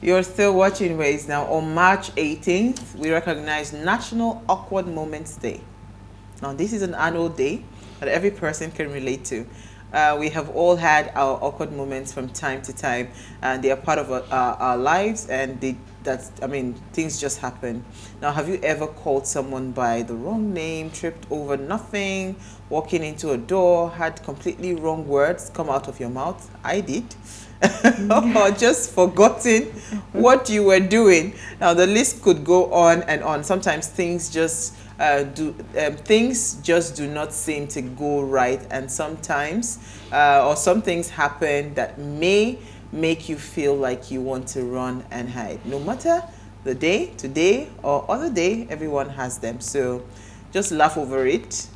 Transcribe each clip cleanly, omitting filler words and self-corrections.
You're still watching Ways now. On March 18th, we recognize National Awkward Moments Day. Now, this is an annual day that every person can relate to. We have all had our awkward moments from time to time, and they are part of our lives, and things just happen. Now, have you ever called someone by the wrong name, tripped over nothing, walking into a door, had completely wrong words come out of your mouth? I did. Or just forgotten what you were doing. Now, the list could go on and on. Sometimes things just do not seem to go right, and sometimes or some things happen that may make you feel like you want to run and hide. No matter the day, today or other day, everyone has them. So just laugh over it.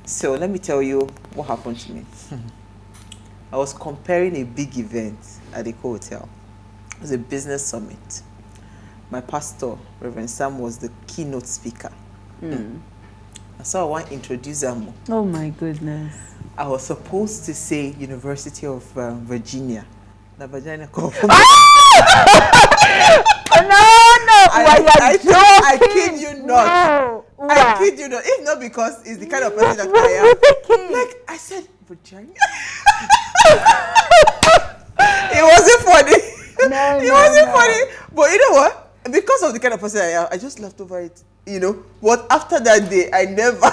So let me tell you what happened to me. I was comparing a big event at the hotel. It was a business summit. My pastor, Reverend Sam, was the keynote speaker. So I want to introduce them. Oh my goodness. I was supposed to say University of Virginia. The Virginia No. I kid you not. No. I kid you not. If not because it's the kind of person that I am. Like, I said, Virginia. It wasn't funny. No, it wasn't funny. But you know what? Because of the kind of person I am, I just laughed over it. You know, but after that day, I never.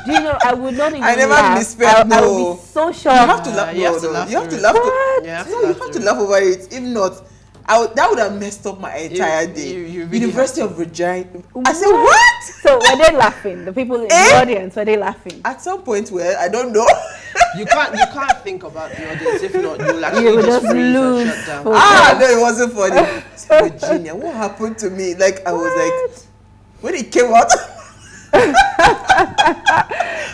Do you know? I would not even. I never laugh. misspelled. No, I would be so shocked. You have to laugh. You have to laugh. You have to laugh. What? You have to laugh over it. If not, that would have messed up my entire day. You really University of Virginia. I said, what? So were they laughing? The people in the audience, were they laughing? At some point, well, I don't know. You can't think about the audience. If not, you'll actually You would just just freeze lose and shut down. No, it wasn't funny. Virginia, what happened to me? Like, I was like, when it came out.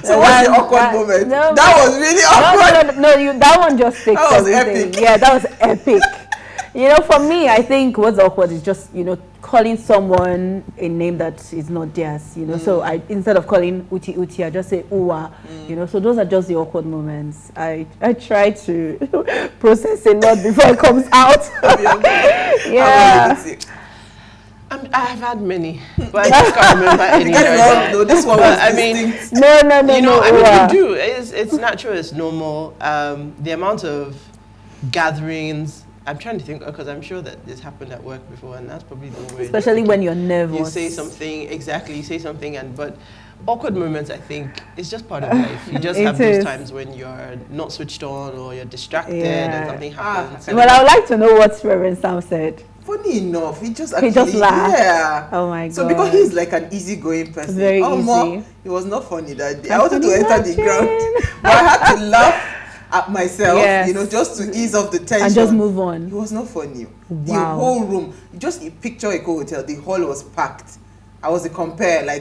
So what's the awkward moment? No, that was really awkward. No, that one just takes That was everything. epic. Yeah, that was epic. You know, for me, I think what's awkward is just, calling someone a name that is not theirs, So I, instead of calling Uti, I just say Uwa, So those are just the awkward moments. I try to process a lot before it comes out. Yeah. I've had many, but I just can't remember any right now. No, this one was No. You do. It's natural. It's normal. The amount of gatherings. I'm trying to think because I'm sure that this happened at work before, and that's probably the way. Especially when you're nervous. You say something but awkward moments, I think, is just part of life. You just have those times when you're not switched on or you're distracted and something happens. Well, I would like to know what Reverend Sam said. Funny enough, he just laughed. Yeah. Oh my god. So because he's like an easygoing person, Very easy. It was not funny that day. I wanted to enter the ground, but I had to laugh at myself, just to ease off the tension and just move on. It was not funny. Wow. The whole room, just picture a hotel. The hall was packed. I was a compare I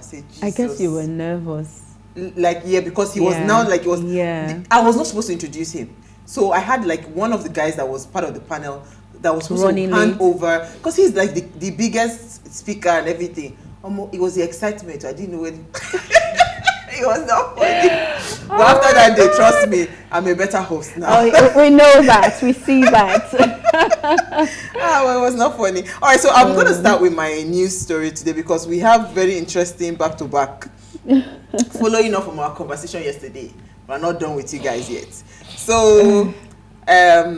said, Jesus. I guess you were nervous. Because he was now I was not supposed to introduce him. So I had one of the guys that was part of the panel that was supposed to hand over, because he's like the biggest speaker and everything. It was the excitement. I didn't know when. It was not funny. But after that day, trust me, I'm a better host now. We know that. We see that. It was not funny. All right, so I'm going to start with my news story today because we have very interesting back-to-back. Following up from our conversation yesterday. We're not done with you guys yet. So,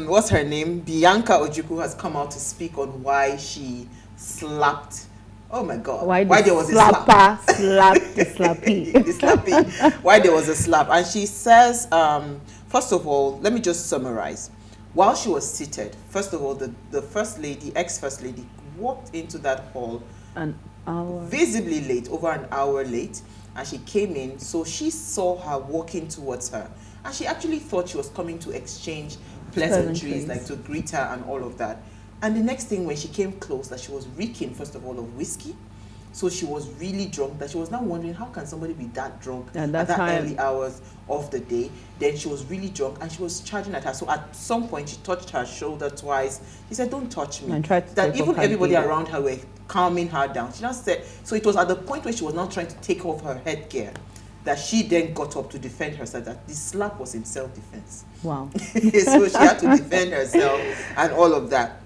what's her name? Bianca Ojukwu has come out to speak on why she slapped. Oh my God! Why there was a slap? Slapped the slappy. The slappy. Why there was a slap? And she says, first of all, let me just summarize. While she was seated, first of all, the first lady, ex-first lady, walked into that hall an hour, visibly late, over an hour late, and she came in. So she saw her walking towards her, and she actually thought she was coming to exchange pleasantries, like to greet her and all of that. And the next thing, when she came close, that she was reeking, first of all, of whiskey. So she was really drunk, that she was now wondering, how can somebody be that drunk at that early hours of the day? Then she was really drunk, and she was charging at her. So at some point, she touched her shoulder twice. She said, don't touch me. And tried to that even everybody around her were calming her down. She just said, so it was at the point where she was now trying to take off her headgear that she then got up to defend herself, that the slap was in self-defense. Wow. So she had to defend herself and all of that.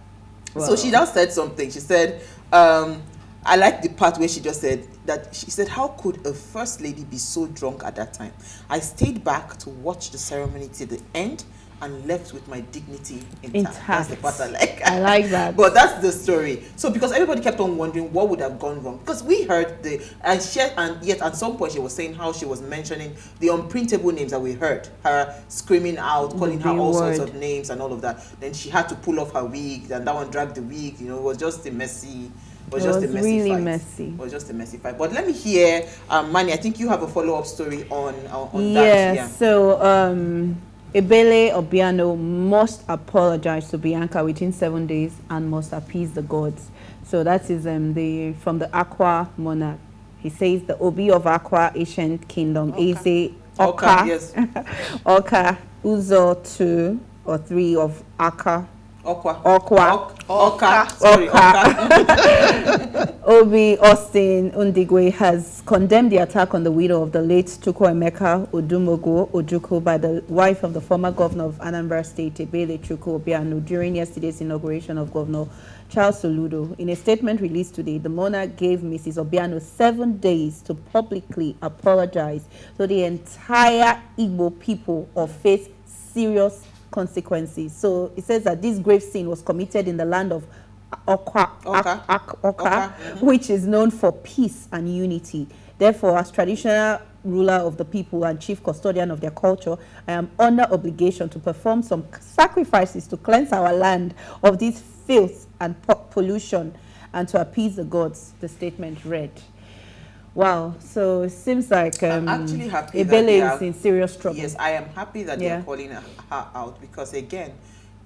Wow. So she now said something. She said, I like the part where she just said that, she said, how could a first lady be so drunk at that time? I stayed back to watch the ceremony till the end and left with my dignity intact. That's the part I like. I like that. But that's the story. So because everybody kept on wondering what would have gone wrong, because we heard and yet at some point she was saying how she was mentioning the unprintable names that we heard her screaming out, calling her all sorts of names and all of that. Then she had to pull off her wig, and that one dragged the wig. You know, it was just a messy. It was really messy. It was just a messy fight. But let me hear, Manny, I think you have a follow-up story on that. Yeah. So Ebele Obiano must apologize to Bianca within 7 days and must appease the gods. So that is from the Awka Monarch. He says the Obi of Awka ancient kingdom, Eze Awka, yes. Awka, Uzo 2 or 3 of Awka. Sorry, Obi Austin Undigwe has condemned the attack on the widow of the late Chukwuemeka Ojukwu by the wife of the former governor of Anambra State, Ebele Obiano, during yesterday's inauguration of Governor Charles Soludo. In a statement released today, the monarch gave Mrs. Obiano 7 days to publicly apologize to the entire Igbo people or face serious consequences. So it says that this grave sin was committed in the land of Awka, which is known for peace and unity. Therefore, as traditional ruler of the people and chief custodian of their culture, I am under obligation to perform some sacrifices to cleanse our land of this filth and pollution and to appease the gods, the statement read. Wow, so it seems like I'm actually happy Ebele is in serious trouble. Yes, I am happy that they're calling her out, because again,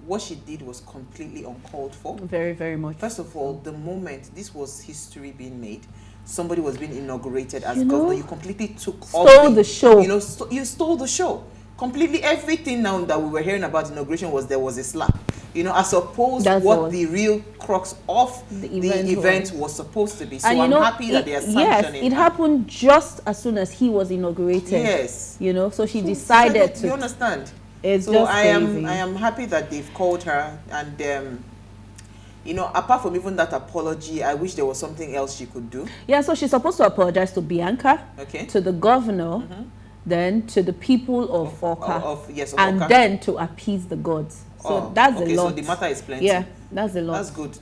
what she did was completely uncalled for. Very, very much. First of all, the moment this was history being made, somebody was being inaugurated as governor, you completely stole the show. You know, you stole the show. Completely everything now that we were hearing about inauguration was there was a slap. You know, as opposed to what the real crux of the event was supposed to be. So I'm happy that they are sanctioning. Yes, it happened just as soon as he was inaugurated. Yes. You know, so she decided to. You understand? It's so just I crazy. am happy that they've called her, and you know, apart from even that apology, I wish there was something else she could do. Yeah, so she's supposed to apologize to Bianca, to the governor, then to the people of Awka, and then to appease the gods. So that's a lot. So the matter is plenty. Yeah, that's a lot. That's good.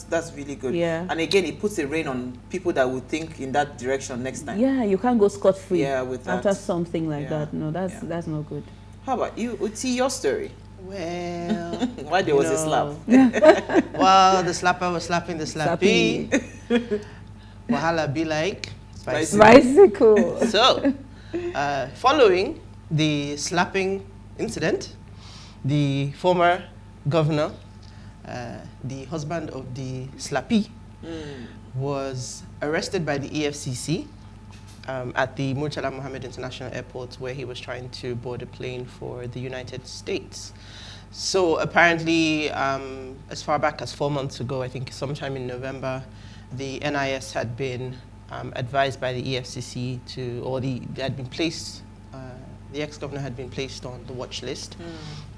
That's really good. Yeah. And again, it puts a rein on people that would think in that direction next time. Yeah, you can't go scot-free. Yeah, with that. After something like that. No, that's not good. How about you, Uti, your story? Well, why there was a slap? Well, the slapper was slapping the slappy. Wahala be like bicycle. So, following the slapping incident, the former governor, the husband of the slappy, was arrested by the E.F.C.C. At the Murtala Mohammed International Airport, where he was trying to board a plane for the United States. So apparently, as far back as 4 months ago, I think sometime in November, the NIS had been advised by the E.F.C.C. they had been placed, the ex-governor had been placed on the watch list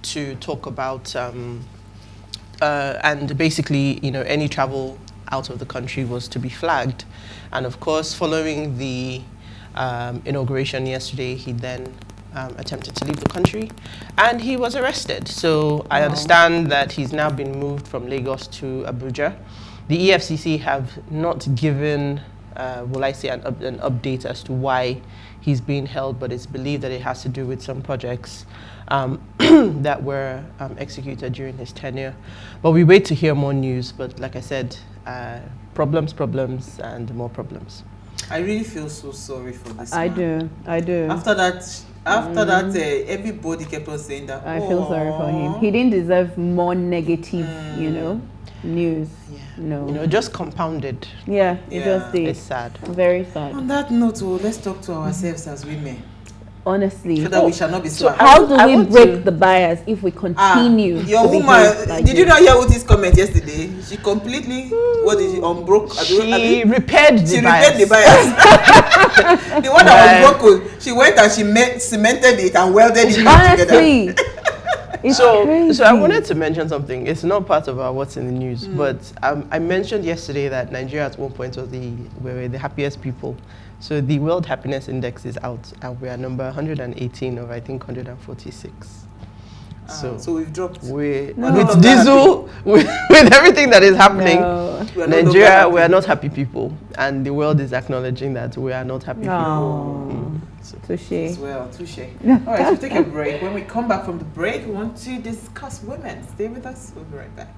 to talk about, and basically, you know, any travel out of the country was to be flagged. And of course, following the inauguration yesterday, he then attempted to leave the country and he was arrested. So I understand that he's now been moved from Lagos to Abuja. The E.F.C.C. have not given, will I say, an update as to why he's being held, but it's believed that it has to do with some projects that were executed during his tenure. But we wait to hear more news. But like I said, problems, and more problems. I really feel so sorry for this I man. do. After that, everybody kept on saying that. I feel sorry for him. He didn't deserve more negative, you know, news. Yeah. No. You know, just compounded. Yeah, it just did. It's sad. Very sad. On that note, let's talk to ourselves as women. Honestly, so that we shall not be so slapped. how do we break the bias if we continue? Your woman, like did you not hear Uti's comment yesterday? She completely, unbroke. She repaired the bias. The one that was broken, she went and she cemented it and welded it back together. It's So crazy. I wanted to mention something. It's not part of our what's in the news, but I mentioned yesterday that Nigeria at one point was we were the happiest people. So the World Happiness Index is out, and we are number 118 of I think 146. So we've dropped. With No. diesel, with everything that is happening, No. We are no longer Nigeria, happy. we are not happy people, and the world is acknowledging that we are not happy people. Oh, So, touche. As well, touche. All right, we'll take a break. When we come back from the break, we want to discuss women. Stay with us. We'll be right back.